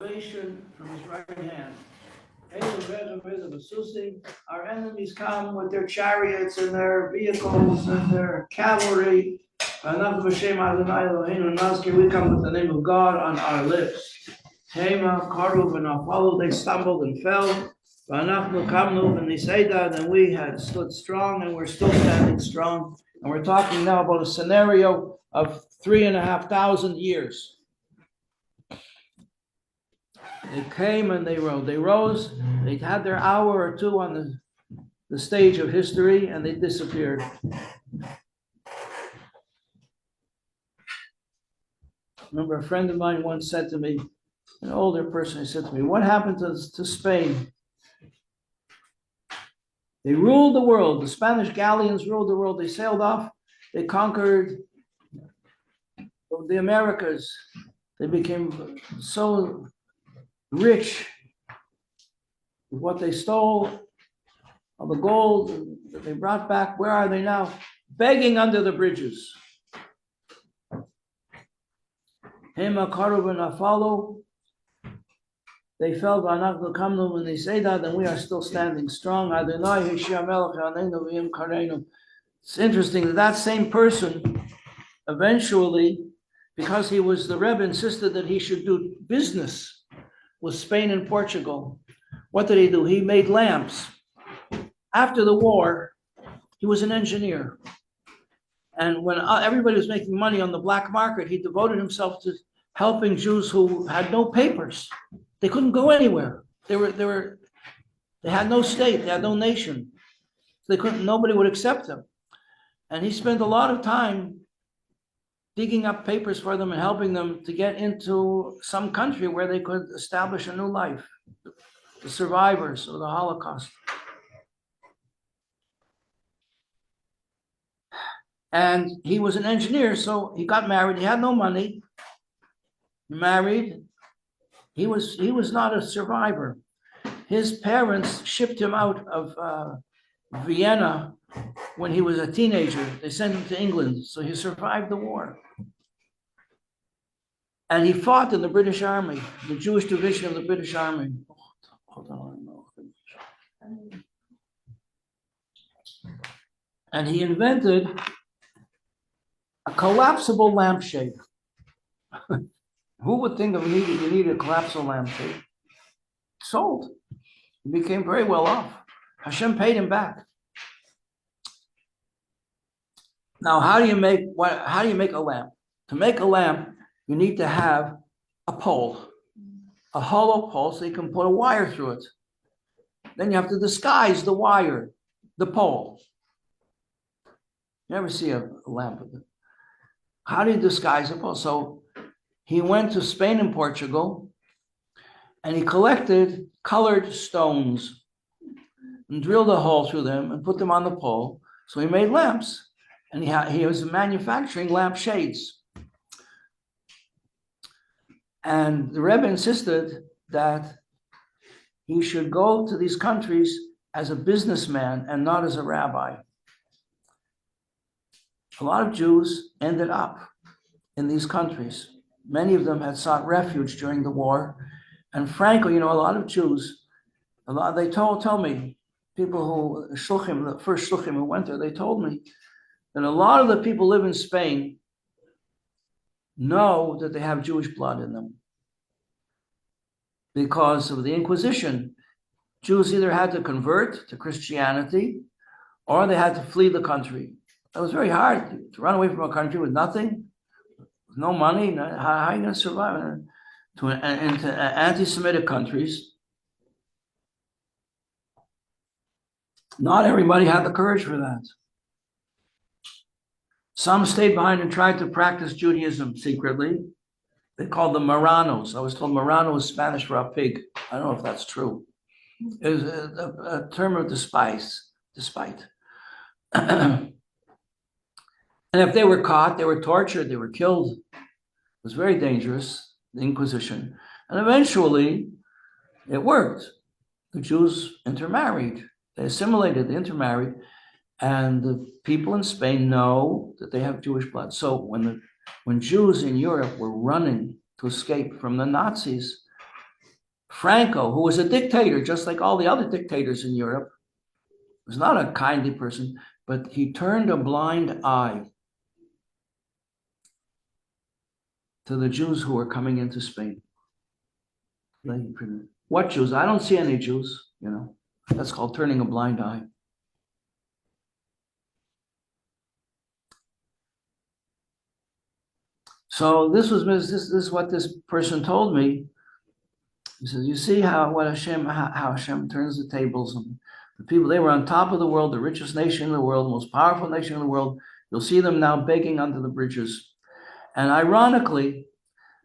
salvation from his right hand. Our enemies come with their chariots and their vehicles and their cavalry. We come with the name of God on our lips. Hema, Karuv, and Apollo, they stumbled and fell. And we had stood strong, and we're still standing strong. And we're talking now about a scenario of 3,500 years. They came and they rode. They rose, they had their hour or two on the stage of history, and they disappeared. Remember, a friend of mine once said to me, an older person, he said to me, what happened to Spain? They ruled the world. The Spanish galleons ruled the world. They sailed off. They conquered the Americas. They became so rich with what they stole, all the gold that they brought back. Where are they now? Begging under the bridges. Hema, Karuv, and Apollo. They fell by Kamnu when they say that, and we are still standing strong. It's interesting that same person, eventually, because he was the Rebbe, insisted that he should do business with Spain and Portugal. What did he do? He made lamps. After the war, he was an engineer. And when everybody was making money on the black market, he devoted himself to helping Jews who had no papers. They couldn't go anywhere. They had no state, they had no nation. So nobody would accept them. And he spent a lot of time digging up papers for them and helping them to get into some country where they could establish a new life. The survivors of the Holocaust. And he was an engineer, so he got married. He had no money. He married. He was not a survivor. His parents shipped him out of Vienna when he was a teenager. They sent him to England, so he survived the war. And he fought in the British Army, the Jewish division of the British Army. Hold on. And he invented a collapsible lampshade. Who would think of you need a collapsible lampshade? Sold. He became very well off. Hashem paid him back. Now, how do you make a lamp? To make a lamp, you need to have a pole, a hollow pole, so you can put a wire through it. Then you have to disguise the wire, the pole. You never see a lamp with it. How do you disguise a pole? So he went to Spain and Portugal, and he collected colored stones and drilled a hole through them and put them on the pole. So he made lamps, and he was manufacturing lamp shades. And the Rebbe insisted that he should go to these countries as a businessman and not as a rabbi. A lot of Jews ended up in these countries. Many of them had sought refuge during the war. And frankly, a lot of Jews, they tell me, people who, shluchim, the first shluchim who went there, they told me that a lot of the people who live in Spain know that they have Jewish blood in them. Because of the Inquisition, Jews either had to convert to Christianity or they had to flee the country. It was very hard to run away from a country with nothing, with no money. How are you going to survive? Into anti-Semitic countries. Not everybody had the courage for that. Some stayed behind and tried to practice Judaism secretly. They called them Marranos. I was told Marrano is Spanish for a pig. I don't know if that's true. It was a term of despite. And if they were caught, they were tortured, they were killed. It was very dangerous, the Inquisition. And eventually, it worked. The Jews intermarried. They assimilated, they intermarried. And the people in Spain know that they have Jewish blood. So when Jews in Europe were running to escape from the Nazis, Franco, who was a dictator, just like all the other dictators in Europe, was not a kindly person, but he turned a blind eye to the Jews who were coming into Spain. What Jews? I don't see any Jews, you know. That's called turning a blind eye. So this is what this person told me. He says, you see how Hashem turns the tables, and the people, they were on top of the world, the richest nation in the world, most powerful nation in the world. You'll see them now begging under the bridges. And ironically,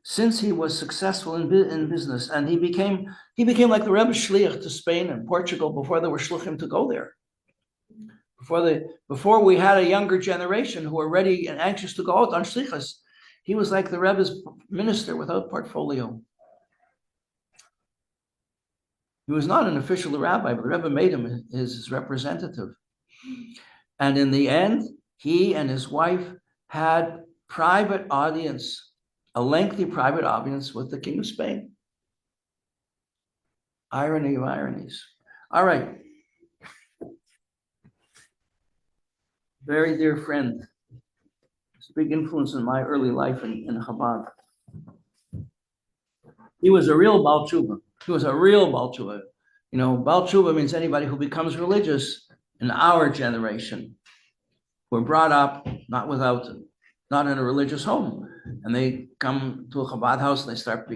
since he was successful in business, and he became like the Rebbe Shliach to Spain and Portugal before there were shluchim to go there. Before we had a younger generation who were ready and anxious to go out on shlichus, he was like the Rebbe's minister without portfolio. He was not an official rabbi, but the Rebbe made him his representative. And in the end, he and his wife had private audience, a lengthy private audience with the King of Spain. Irony of ironies. All right. Very dear friend. It's a big influence in my early life in Chabad. He was a real Baal Tshuva. He was a real Baal Tshuva. You know, Baal Tshuva means anybody who becomes religious in our generation. Were brought up not in a religious home. And they come to a Chabad house and they start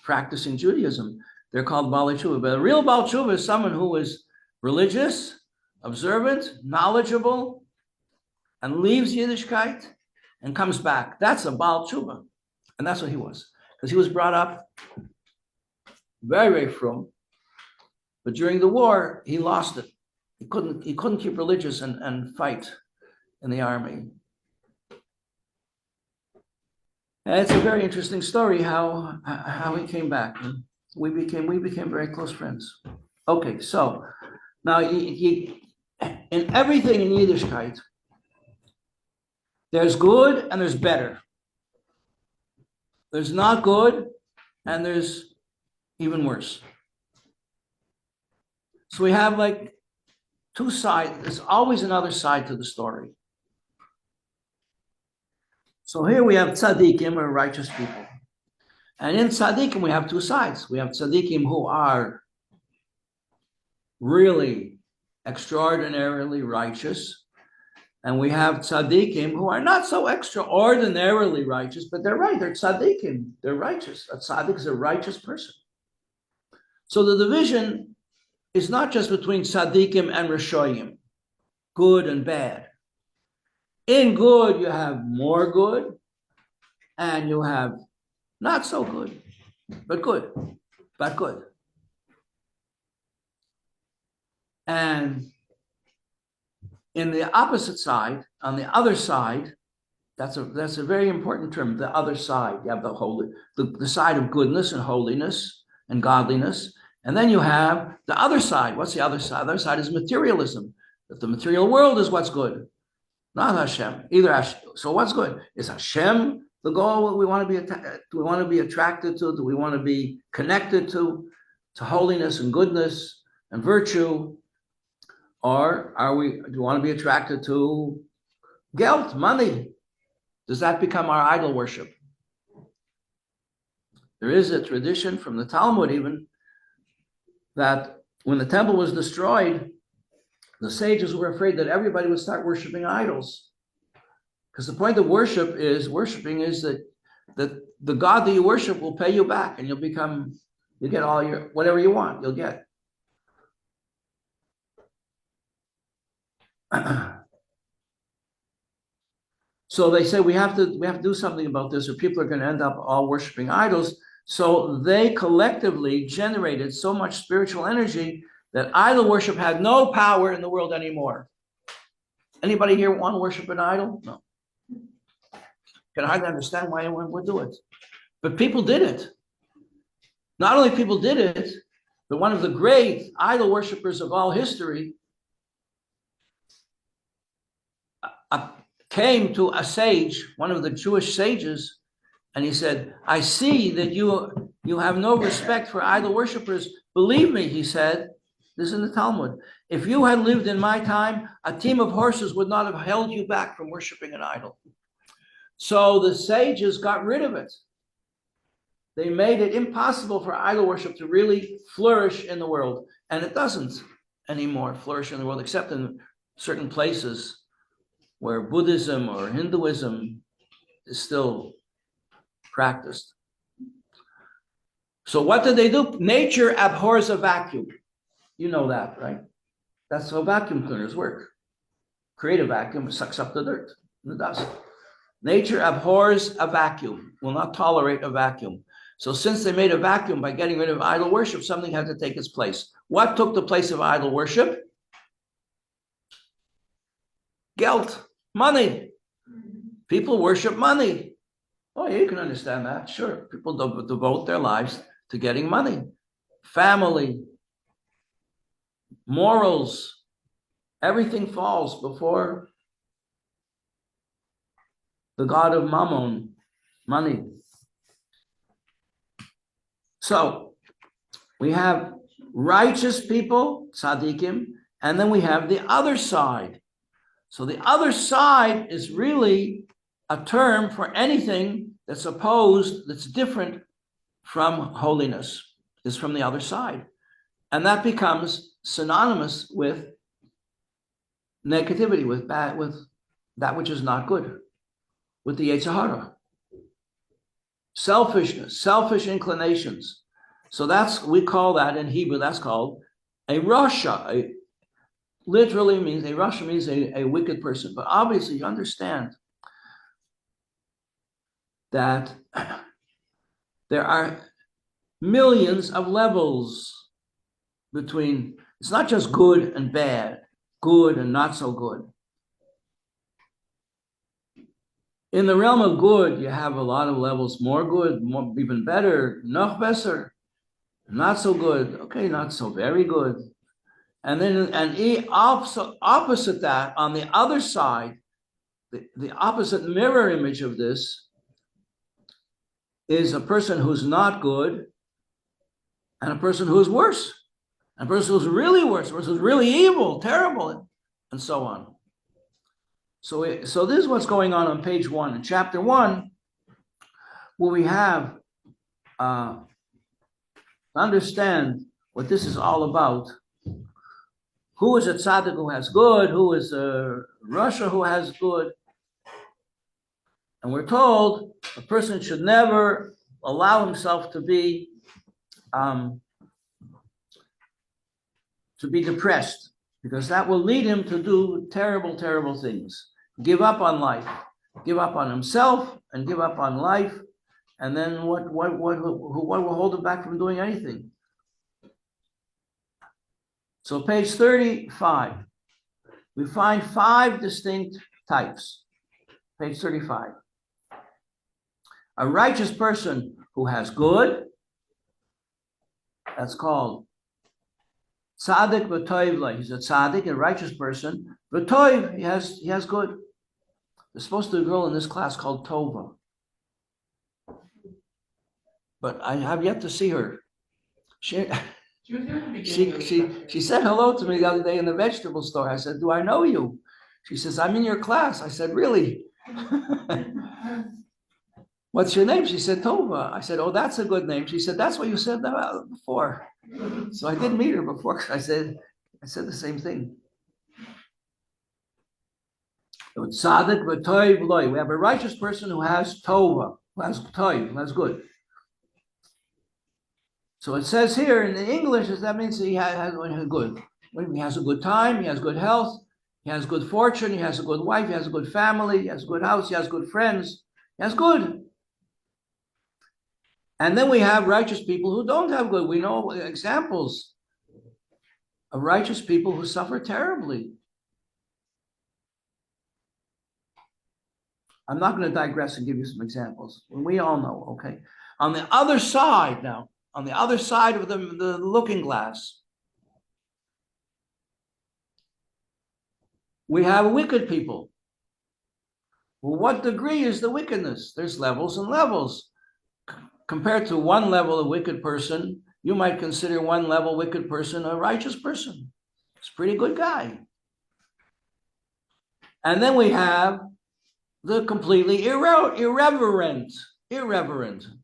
practicing Judaism. They're called Baal Tshuva. But a real Baal Tshuva is someone who is religious, observant, knowledgeable, and leaves Yiddishkeit and comes back. That's a Baal Tshuva. And that's what he was. Because he was brought up very, very frum. But during the war, he lost it. He couldn't keep religious and fight in the army. And it's a very interesting story how he came back. We became very close friends. Okay, so now in everything in Yiddishkeit, there's good and there's better. There's not good and there's even worse. So we have like two sides. There's always another side to the story. So here we have tzaddikim, or righteous people. And in tzaddikim, we have two sides. We have tzaddikim who are really extraordinarily righteous. And we have tzaddikim who are not so extraordinarily righteous, but they're right. They're tzaddikim. They're righteous. A tzaddik is a righteous person. So the division is not just between tzaddikim and rishoyim, good and bad. In good, you have more good, and you have not so good, but good. And in the opposite side, on the other side, that's a very important term, the other side. You have the side of goodness and holiness and godliness. And then you have the other side. What's the other side? The other side is materialism. That the material world is what's good, not Hashem. So what's good? Is Hashem the goal we want to be? Do we want to be attracted to? Do we want to be connected to holiness and goodness and virtue? Or do we want to be attracted to geld, money? Does that become our idol worship? There is a tradition from the Talmud even that when the temple was destroyed, the sages were afraid that everybody would start worshiping idols. Because the point of worshiping is that the God that you worship will pay you back and you'll get all your, whatever you want, you'll get. So they say we have to do something about this or people are going to end up all worshiping idols. So they collectively generated so much spiritual energy that idol worship had no power in the world anymore. Anybody here want to worship an idol? No. Can hardly understand why anyone would do it. But people did it. Not only people did it, but one of the great idol worshipers of all history came to a sage, one of the Jewish sages, and he said, I see that you You have no respect for idol worshippers. Believe me, he said, this is in the Talmud. If you had lived in my time, a team of horses would not have held you back from worshiping an idol. So the sages got rid of it. They made it impossible for idol worship to really flourish in the world. And it doesn't anymore flourish in the world, except in certain places where Buddhism or Hinduism is still practiced. So what did they do? Nature abhors a vacuum. You know that, right? That's how vacuum cleaners work. Create a vacuum, it sucks up the dirt, the dust. Nature abhors a vacuum, will not tolerate a vacuum. So since they made a vacuum by getting rid of idol worship, something had to take its place. What took the place of idol worship? Geld, money. People worship money. Oh, yeah, you can understand that. Sure. People devote their lives to getting money. Family, morals, everything falls before the god of Mammon, money. So we have righteous people, tzaddikim, and then we have the other side. So the other side is really a term for anything that's opposed, that's different from holiness, is from the other side. And that becomes synonymous with negativity, with bad, with that which is not good, with the Yetzer Hara. Selfishness, selfish inclinations. So we call that in Hebrew, that's called a rasha. Literally means, a rasha means a wicked person. But obviously you understand that there are millions of levels between, it's not just good and bad, good and not so good. In the realm of good, you have a lot of levels, more good, more, even better, noch besser, not so good, okay, not so very good. And then, opposite that, on the other side, the opposite mirror image of this is a person who's not good and a person who's worse, and a person who's really worse, a person who's really evil, terrible, and so on. So this is what's going on page 1. In chapter 1, where we have understand what this is all about. Who is a tzaddik who has good? Who is a rasha who has good? And we're told a person should never allow himself to be depressed, because that will lead him to do terrible, terrible things. Give up on life, give up on himself, and give up on life. And then what will hold him back from doing anything? So page 35, we find 5 distinct types. Page 35. A righteous person who has good, that's called tzaddik v'toiv. He's a tzaddik, a righteous person. V'toiv, he has good. There's supposed to be a girl in this class called Tova, but I have yet to see her. She said hello to me the other day in the vegetable store. I said, "Do I know you?" She says, "I'm in your class." I said, "Really?" "What's your name?" She said, "Tova." I said, "Oh, that's a good name." She said, "That's what you said before." So I did meet her before. I said the same thing. Tzaddik v'toiv loy. We have a righteous person who has tova, who has toiv, who has good. So it says here in the English, that means he has good. He has a good time, he has good health, he has good fortune, he has a good wife, he has a good family, he has a good house, he has good friends, he has good. And then we have righteous people who don't have good. We know examples of righteous people who suffer terribly. I'm not going to digress and give you some examples. We all know, okay? On the other side now, on the other side of the looking glass, we have wicked people. Well, what degree is the wickedness? There's levels and levels. compared to one level of wicked person, you might consider one level wicked person a righteous person. It's a pretty good guy. And then we have the completely irreverent,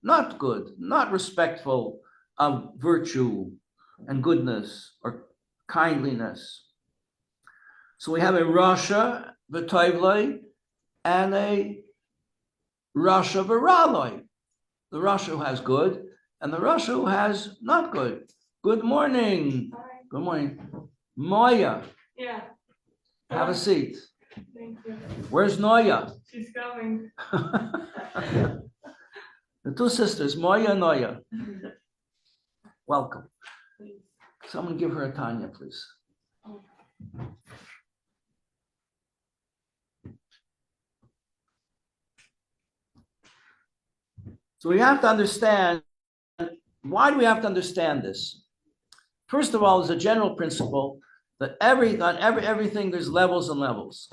not good, not respectful of virtue and goodness or kindliness. So we have a Rasha v'toivloi and a Rasha v'raloi. The Rasha who has good and the Rasha who has not good. Good morning. Hi. Good morning. Moya. Yeah. Have a seat. Thank you. Where's Noya? She's coming. The two sisters, Moya and Noya. Welcome. Please. Someone give her a Tanya, please. Oh. So we have to understand, why do we have to understand this? First of all, there's a general principle that everything there's levels and levels.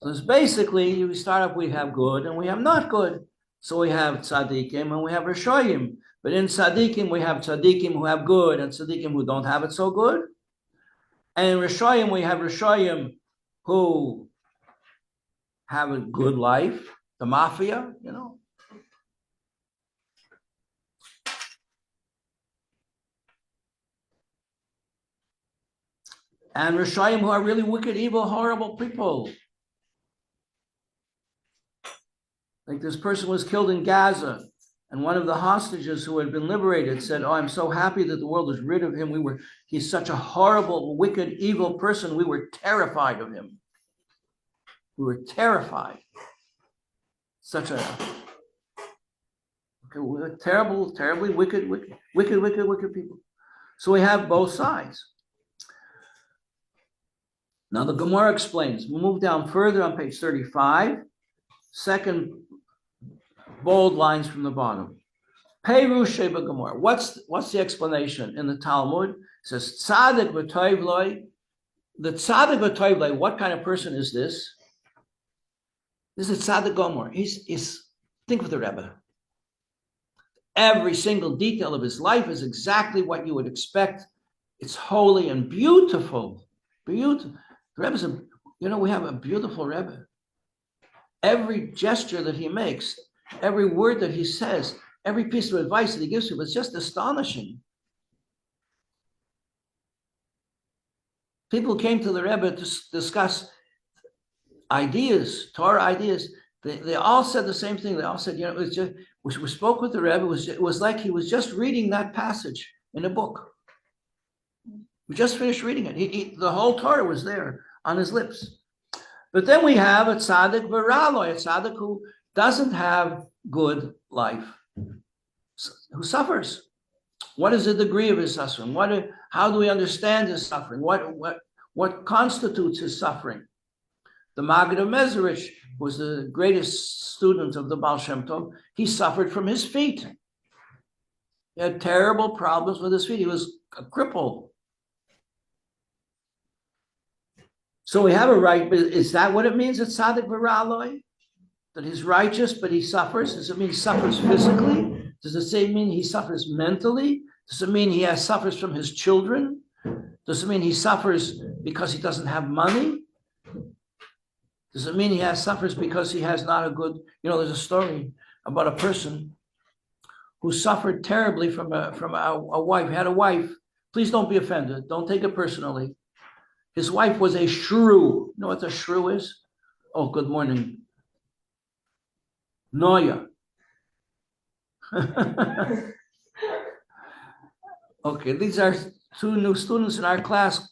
So it's basically, we start up, we have good and we have not good. So we have tzaddikim and we have rishoyim. But in tzaddikim, we have tzaddikim who have good and tzaddikim who don't have it so good. And in rishoyim, we have rishoyim who have a good life, the mafia, you know. And Rishayim who are really wicked, evil, horrible people. Like this person was killed in Gaza, and one of the hostages who had been liberated said, "Oh, I'm so happy that the world is rid of him. He's such a horrible, wicked, evil person. We were terrified of him. We were terrified. Such a terrible, terribly wicked people." So we have both sides. Now the Gemara explains. We'll move down further on page 35, second bold lines from the bottom. Peru Sheba Gemara. What's the explanation in the Talmud? It says Tzaddik v'toivloi. The Tzaddik v'toivloi. What kind of person is this? This is Tzaddik Gomer. He's think of the Rebbe. Every single detail of his life is exactly what you would expect. It's holy and beautiful. Beautiful. The Rebbe's we have a beautiful Rebbe. Every gesture that he makes, every word that he says, every piece of advice that he gives you was just astonishing. People came to the Rebbe to discuss ideas, Torah ideas. They all said the same thing. They all said, it was just, we spoke with the Rebbe, it was like he was just reading that passage in a book. We just finished reading it. The whole Torah was there on his lips. But then we have a tzaddik v'raloi, a tzaddik who doesn't have good life, who suffers. What is the degree of his suffering? How do we understand his suffering? What constitutes his suffering? The Maggid of Mezerich was the greatest student of the Baal Shem Tov. He suffered from his feet. He had terrible problems with his feet. He was a cripple. So we have a right, but is that what it means at Tzaddik v'raloi? That he's righteous, but he suffers? Does it mean he suffers physically? Does it say mean he suffers mentally? Does it mean he suffers from his children? Does it mean he suffers because he doesn't have money? Does it mean he suffers because he has not a good, there's a story about a person who suffered terribly from a wife, had a wife. Please don't be offended. Don't take it personally. His wife was a shrew. You know what a shrew is? Oh, good morning. Noya. Okay, these are two new students in our class,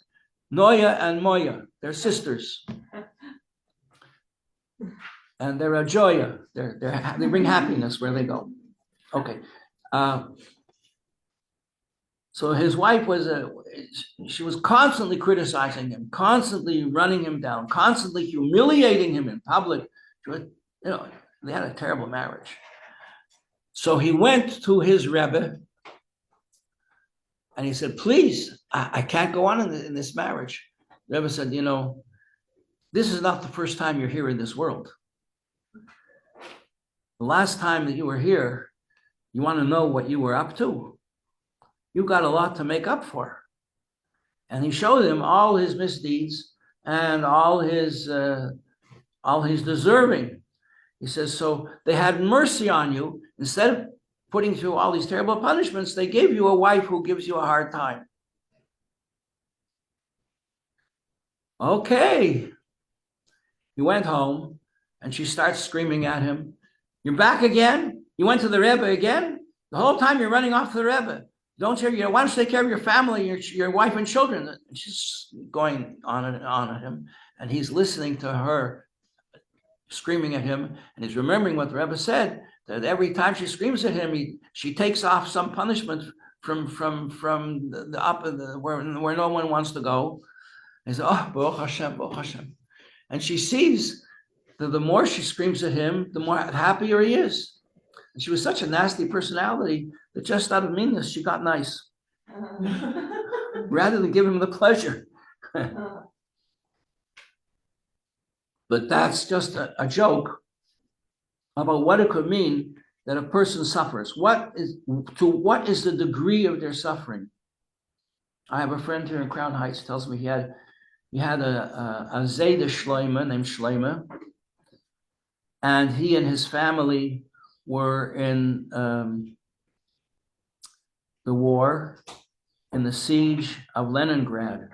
Noya and Moya. They're sisters. And they're a joya. They bring happiness where they go. Okay. So his wife she was constantly criticizing him, constantly running him down, constantly humiliating him in public. They had a terrible marriage. So he went to his Rebbe and he said, "Please, I can't go on in this marriage." The Rebbe said, "This is not the first time you're here in this world. The last time that you were here, You want to know what you were up to? You got a lot to make up for. And he showed him all his misdeeds and all his deserving. He says, so they had mercy on you. Instead of putting you through all these terrible punishments, they gave you a wife who gives you a hard time. Okay. He went home and she starts screaming at him. You're back again? You went to the Rebbe again? The whole time you're running off to the Rebbe. Why don't you take care of your family, your wife and children? And she's going on and on at him. And he's listening to her screaming at him. And he's remembering what the Rebbe said, that every time she screams at him, she takes off some punishment from the up where no one wants to go. And he said, oh, Baruch Hashem, Baruch Hashem. And she sees that the more she screams at him, the more happier he is. And she was such a nasty personality that just out of meanness, she got nice. Rather than give him the pleasure. But that's just a joke about what it could mean that a person suffers. What is the degree of their suffering? I have a friend here in Crown Heights tells me he had a Zayda Shleima named Shleima, and he and his family were in the war, in the siege of Leningrad.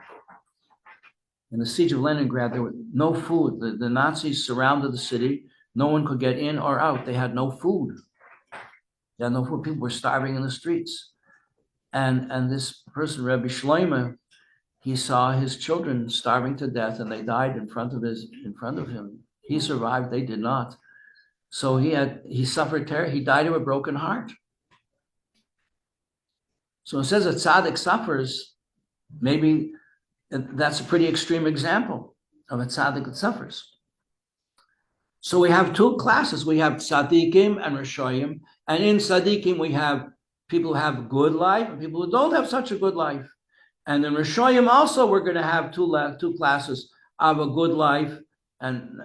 In the siege of Leningrad, there was no food. The Nazis surrounded the city. No one could get in or out. They had no food. They had no food. People were starving in the streets. And this person, Rabbi Shlomo, he saw his children starving to death, and they died in front of him. He survived, they did not. So he suffered terror. He died of a broken heart. So it says that tzaddik suffers. Maybe that's a pretty extreme example of a tzaddik that suffers. So we have two classes. We have tzaddikim and rishoyim. And in tzaddikim, we have people who have a good life and people who don't have such a good life. And in rishoyim also, we're going to have two classes of a good life and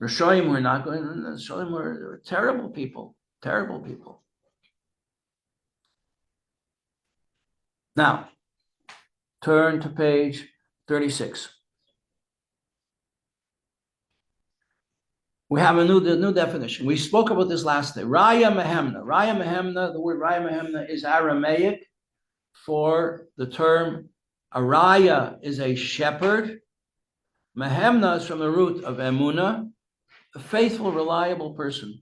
rishoyim, we're not going. Rishoyim were terrible people. Terrible people. Now, turn to page 36. We have a new definition. We spoke about this last day. Raya Mehemna. Raya Mehemna, the word Raya Mehemna is Aramaic for the term Araya is a shepherd. Mehemna is from the root of Emuna, a faithful, reliable person,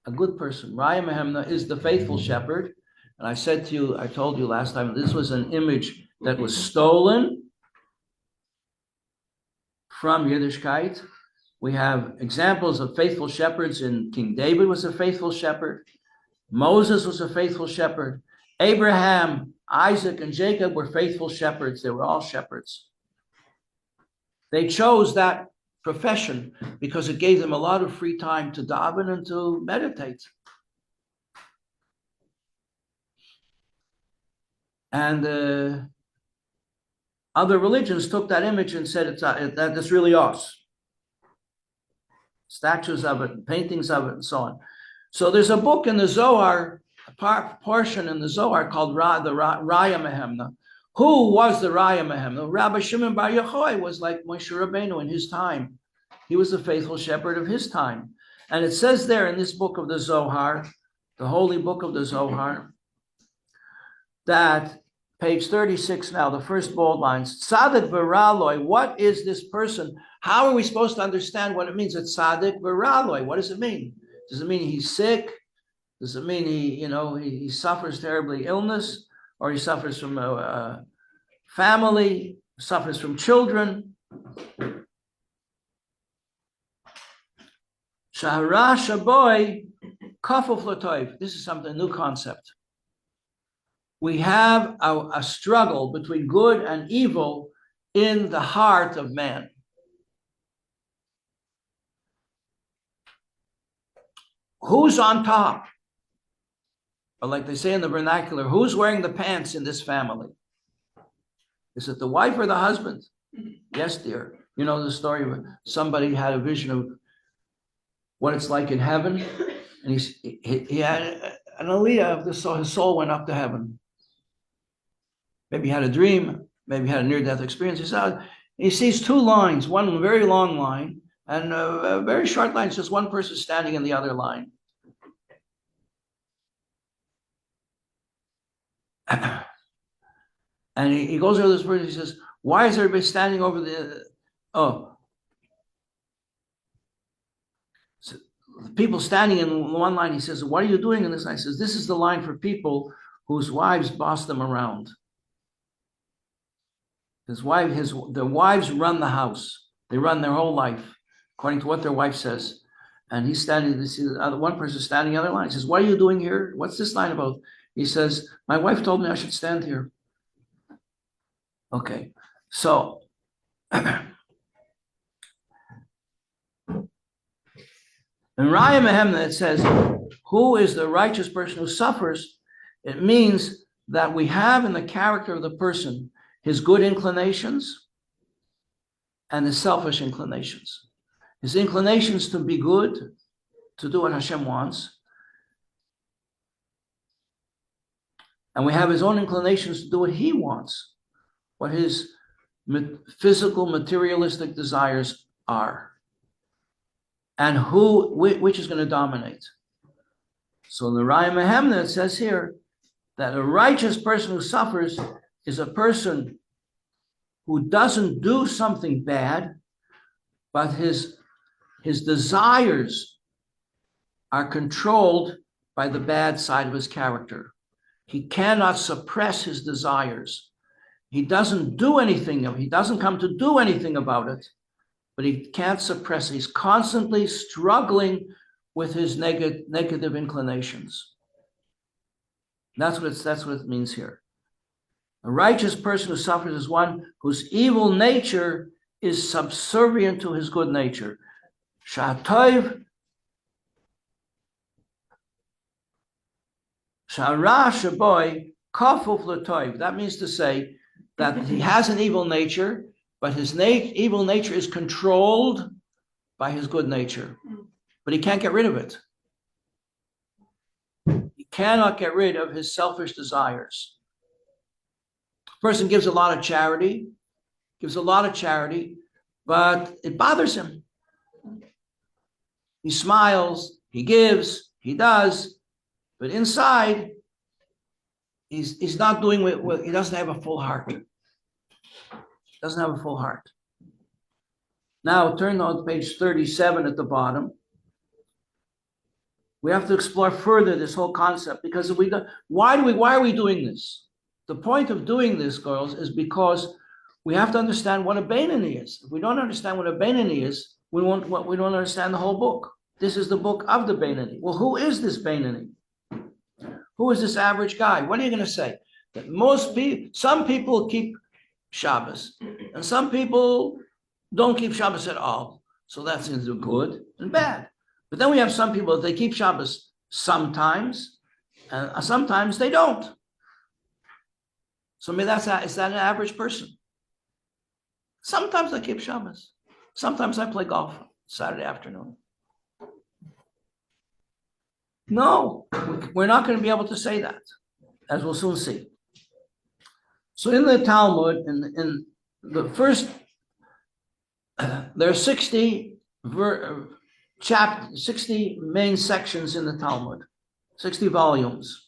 a good person. Raya Mehemna is the faithful shepherd. And I told you last time, this was an image that was stolen from Yiddishkeit. We have examples of faithful shepherds in King David was a faithful shepherd. Moses was a faithful shepherd. Abraham, Isaac, and Jacob were faithful shepherds. They were all shepherds. They chose that profession because it gave them a lot of free time to daven and to meditate. And other religions took that image and said that's really us. Statues of it, paintings of it, and so on. So there's a book in the Zohar, a portion in the Zohar called the Raya Mehemna. Who was the Raya Mehemna? Rabbi Shimon Bar Yochai was like Moshe Rabbeinu in his time. He was the faithful shepherd of his time. And it says there in this book of the Zohar, the holy book of the Zohar, that page 36 now, the first bold lines, Tzaddik v'raloi, what is this person? How are we supposed to understand what it means? It's Tzaddik v'raloi. What does it mean? Does it mean he's sick? Does it mean he suffers terribly illness? Or he suffers from a family, suffers from children? Shahara shaboy kafuf l'toiv. This is something, a new concept. We have a struggle between good and evil in the heart of man. Who's on top? Or like they say in the vernacular, who's wearing the pants in this family? Is it the wife or the husband? Yes, dear. You know the story of somebody had a vision of what it's like in heaven. and he had an aliyah of this, so his soul went up to heaven. Maybe he had a dream, maybe he had a near-death experience. He sees two lines, one very long line and a very short line, just one person standing in the other line. And he goes over this person, he says, why is everybody standing over the people standing in one line? He says, what are you doing in this line? He says, this is the line for people whose wives boss them around. Their wives run the house. They run their whole life according to what their wife says. And he's standing, one person standing in the other line. He says, what are you doing here? What's this line about? He says, my wife told me I should stand here. Okay, so in Raya Mehemna, it says, who is the righteous person who suffers? It means that we have in the character of the person his good inclinations and his selfish inclinations. His inclinations to be good, to do what Hashem wants. And we have his own inclinations to do what he wants, what his physical, materialistic desires are. And which is going to dominate. So in the Raya Mehemna, it says here that a righteous person who suffers is a person who doesn't do something bad, but his desires are controlled by the bad side of his character. He cannot suppress his desires. He doesn't do anything, he doesn't come to do anything about it, but he can't suppress it. He's constantly struggling with his negative inclinations. That's what it means here. A righteous person who suffers is one whose evil nature is subservient to his good nature. Sha'atov, sha'ara shaboy, kafuf l'tov. That means to say that he has an evil nature, but his evil nature is controlled by his good nature. But he can't get rid of it. He cannot get rid of his selfish desires. A person gives a lot of charity, but it bothers him. He smiles, he gives, he does, but inside, he's not doing what he doesn't have a full heart. Doesn't have a full heart. Now turn on page 37 at the bottom. We have to explore further this whole concept, because if we don't, why are we doing this? The point of doing this, girls, is because we have to understand what a Beinoni is. If we don't understand what a Beinoni is, we don't understand the whole book. This is the book of the Beinoni. Well, who is this Beinoni? Who is this average guy? What are you going to say? That some people keep Shabbos, and some people don't keep Shabbos at all. So that's into good and bad. But then we have some people that they keep Shabbos sometimes, and sometimes they don't. So maybe is that an average person? Sometimes I keep Shabbos. Sometimes I play golf Saturday afternoon. No, we're not going to be able to say that, as we'll soon see. So in the Talmud, in the first, there are 60 main sections in the Talmud, 60 volumes.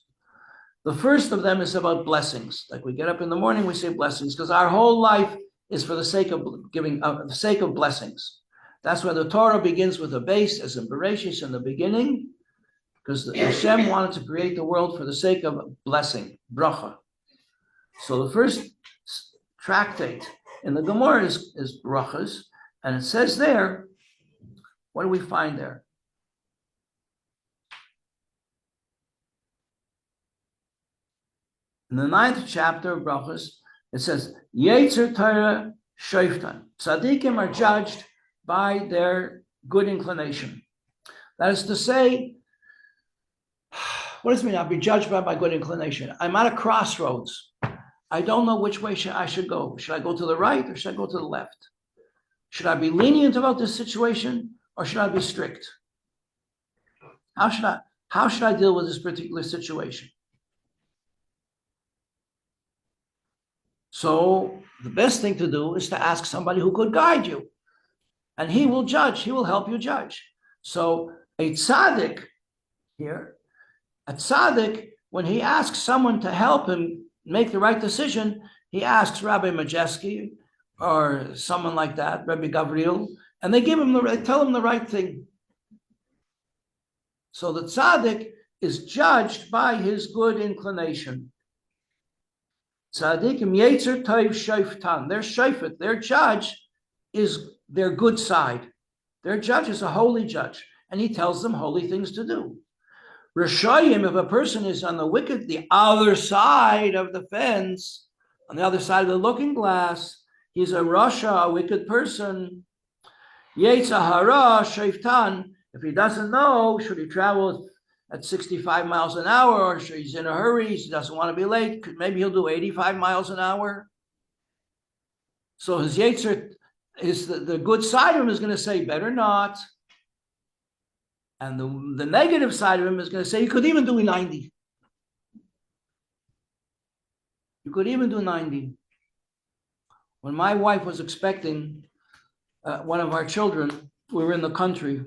The first of them is about blessings. Like we get up in the morning, we say blessings, because our whole life is for the sake of giving, the sake of blessings. That's why the Torah begins with a base, as in Bereshit, in the beginning, because Hashem wanted to create the world for the sake of blessing, bracha. So the first tractate in the Gemara is brachas, and it says there, what do we find there? In the 9th chapter of brachas, it says, Yetzer Torah Shoftan. Tzaddikim are judged by their good inclination. That is to say, what does it mean? I'll be judged by my good inclination. I'm at a crossroads. I don't know which way I should go. Should I go to the right or should I go to the left? Should I be lenient about this situation or should I be strict? How should I? How should I deal with this particular situation? So the best thing to do is to ask somebody who could guide you. And he will judge, he will help you judge. So a tzaddik here, a tzaddik, when he asks someone to help him make the right decision, he asks Rabbi Majeski or someone like that, Rabbi Gavriel, and they tell him the right thing. So the tzaddik is judged by his good inclination. Tzaddikim yetzer tov shoftan. Their shofet, their judge, is their good side. Their judge is a holy judge, and he tells them holy things to do. Rishayim, if a person is on the other side of the fence, on the other side of the looking glass, he's a rasha, a wicked person. Yetzer hara shoftan. If he doesn't know, should he travel at 65 miles an hour, or he's in a hurry, he doesn't want to be late, maybe he'll do 85 miles an hour. So his yetzer is the good side of him is going to say, better not. And the negative side of him is going to say, you could even do 90. You could even do 90. When my wife was expecting one of our children, we were in the country,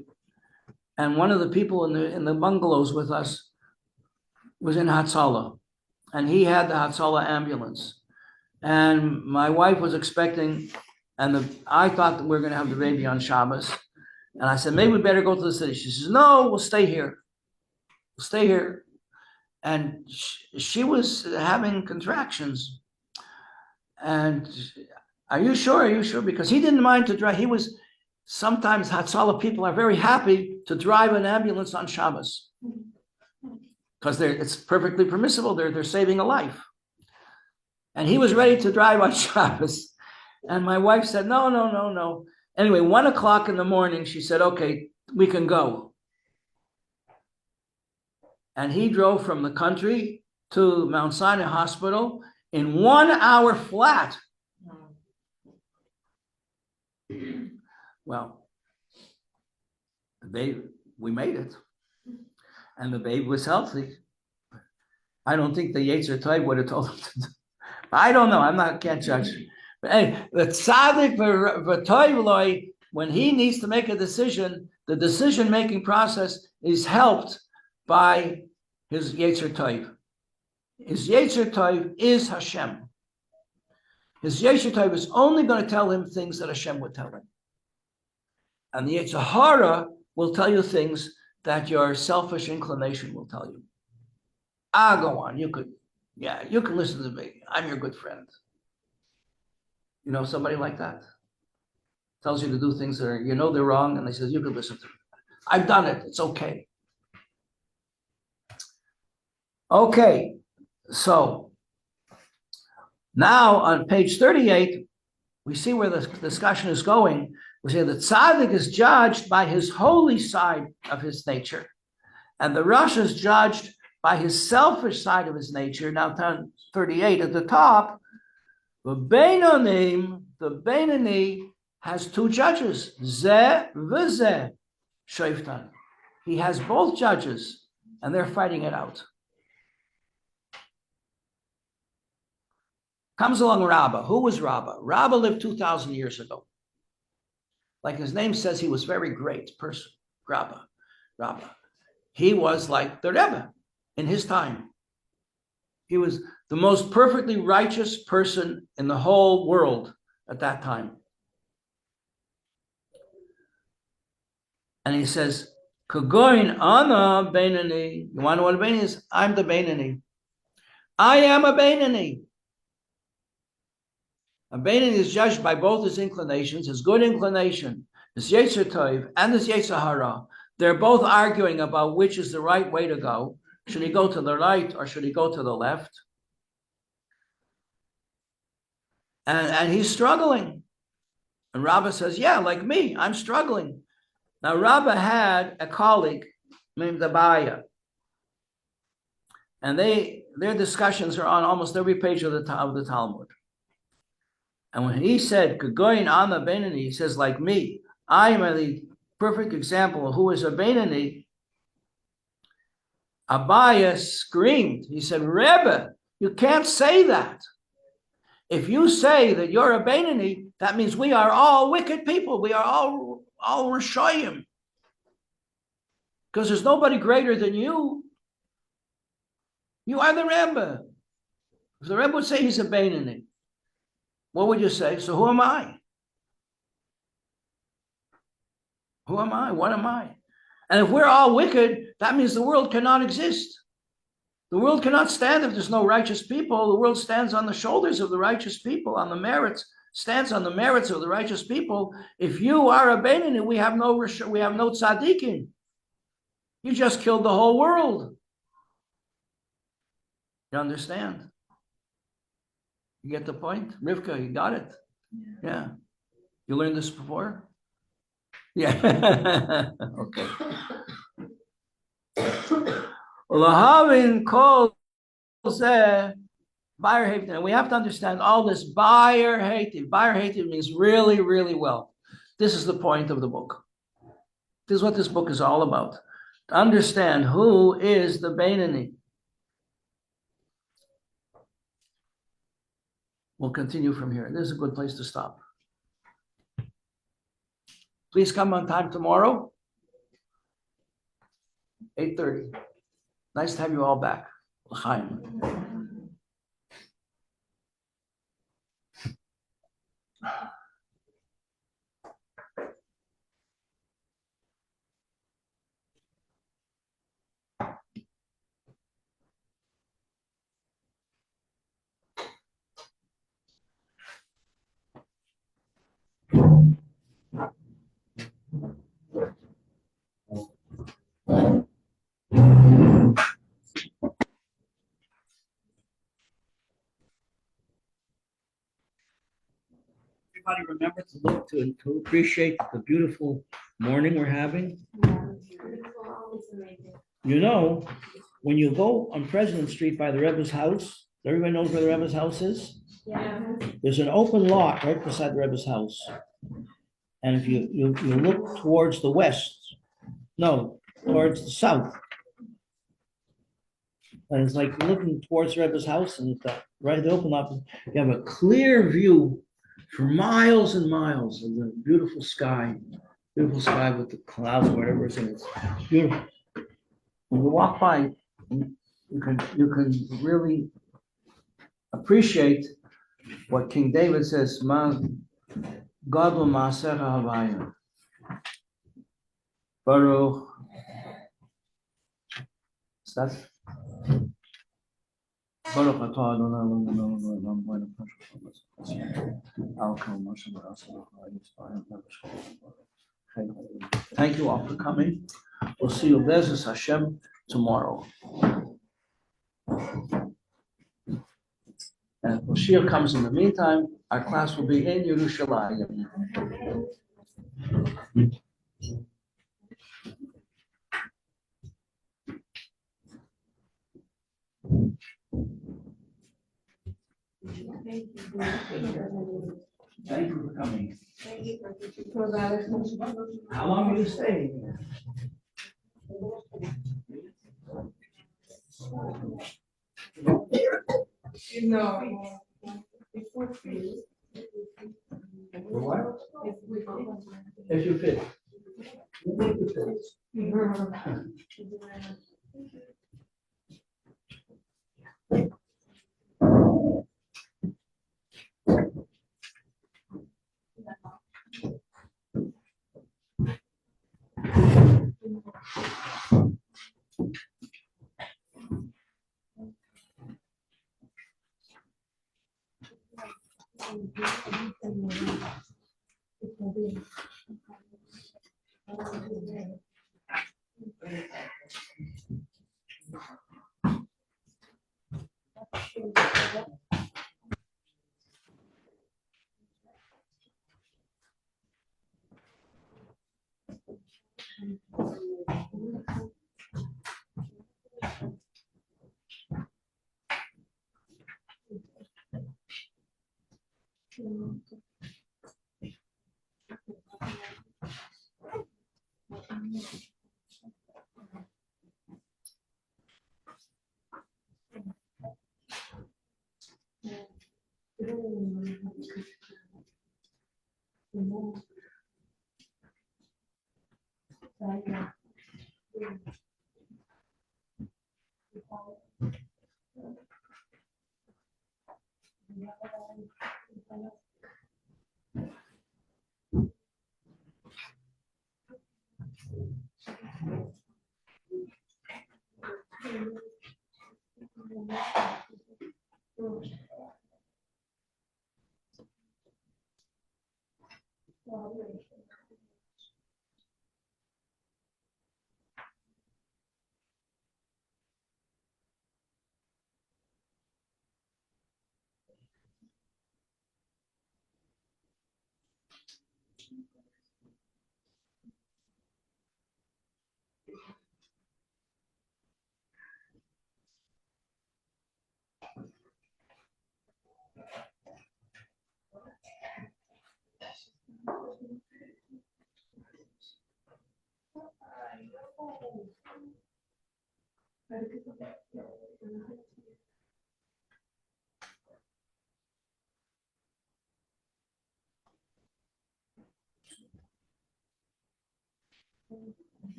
and one of the people in the bungalows with us was in Hatzalah, and he had the Hatzalah ambulance. And my wife was expecting, and I thought that we were going to have the baby on Shabbos. And I said, maybe we better go to the city. She says, no, we'll stay here. We'll stay here. And she was having contractions. And are you sure? Are you sure? Because he didn't mind to drive. Sometimes Hatzalah people are very happy to drive an ambulance on Shabbos because it's perfectly permissible. They're saving a life. And he was ready to drive on Shabbos. And my wife said, no. Anyway, 1 o'clock in the morning, she said, okay, we can go. And he drove from the country to Mount Sinai Hospital in 1 hour flat. Well, we made it. And the babe was healthy. I don't think the Yetzer Tov would have told him to do. I don't know. Can't judge. But anyway, the tzaddik v'tov loi, when he needs to make a decision, the decision-making process is helped by his Yetzer Tov. His Yetzer Tov is Hashem. His Yetzer Tov is only going to tell him things that Hashem would tell him. And the Yetzer Hara will tell you things that your selfish inclination will tell you. Go on, you can listen to me. I'm your good friend. You know somebody like that? Tells you to do things that are, they're wrong, and they says, you can listen to me. I've done it, it's okay. Okay, so now on page 38, we see where the discussion is going. We say that tzaddik is judged by his holy side of his nature, and the Rosh is judged by his selfish side of his nature. Now, 38 at the top, the Beinoni has two judges, Zeh v'Zeh Shoftan. He has both judges, and they're fighting it out. Comes along Rabbah. Who was Rabbah? Rabbah lived 2,000 years ago. Like his name says, he was a very great person, Rabbah. He was like the Rebbe in his time. He was the most perfectly righteous person in the whole world at that time. And he says, Kagoin ana Beinoni. You want to know what a Beinoni is? I'm the Beinoni. I am a Beinoni. A Beinoni is judged by both his inclinations, his good inclination, his Yetzer Tov, and his Yetzer Hara. They're both arguing about which is the right way to go. Should he go to the right or should he go to the left? And he's struggling. And Rabbah says, yeah, like me, I'm struggling. Now, Rabbah had a colleague named Abaya. And their discussions are on almost every page of the Talmud. And when he said, Kagoyin Ana Beinoni, he says, like me, I am the perfect example of who is a Beinoni. Abaya screamed. He said, Rebbe, you can't say that. If you say that you're a Beinoni, that means we are all wicked people. We are all Rishoyim. Because there's nobody greater than you. You are the Rebbe. If the Rebbe would say he's a Beinoni, what would you say? So who am I? Who am I? What am I? And if we're all wicked, that means the world cannot exist. The world cannot stand if there's no righteous people. The world stands on the shoulders of the righteous people, stands on the merits of the righteous people. If you are a Beinoni, we have no tzaddikim. You just killed the whole world. You understand? You get the point? Rivka, you got it? Yeah. You learned this before? Yeah. Okay. Lahavin calls Buyer Hativ. And we have to understand all this Buyer Hativ. Buyer Hativ means really, really well. This is the point of the book. This is what this book is all about. To understand who is the Beinoni. We'll continue from here. This is a good place to stop. Please come on time tomorrow, 8:30. Nice to have you all back. L'chaim. Everybody remember to look to appreciate the beautiful morning we're having. You know, when you go on President Street by the Rebbe's house, everybody knows where the Rebbe's house is? Yeah. There's an open lot right beside the Rebbe's house. And if you look towards the west, towards the south. And it's like looking towards the Rebbe's house, and it's right at the open lot, you have a clear view for miles and miles of the beautiful sky with the clouds, whatever it's in. It's beautiful. When you walk by, you can really appreciate what King David says, Ma Gadol Ma'asecha Havaya. Baruch. So that's Baruch atah Adonai Eloheinu melech haolam. Thank you all for coming. We'll see you B'ezras Hashem tomorrow. And if Moshiach comes in the meantime, our class will be in Yerushalayim. Thank you for coming. Thank you for that. How long are you staying? No. Before three. For what? If you fit. You make the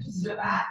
Just do that.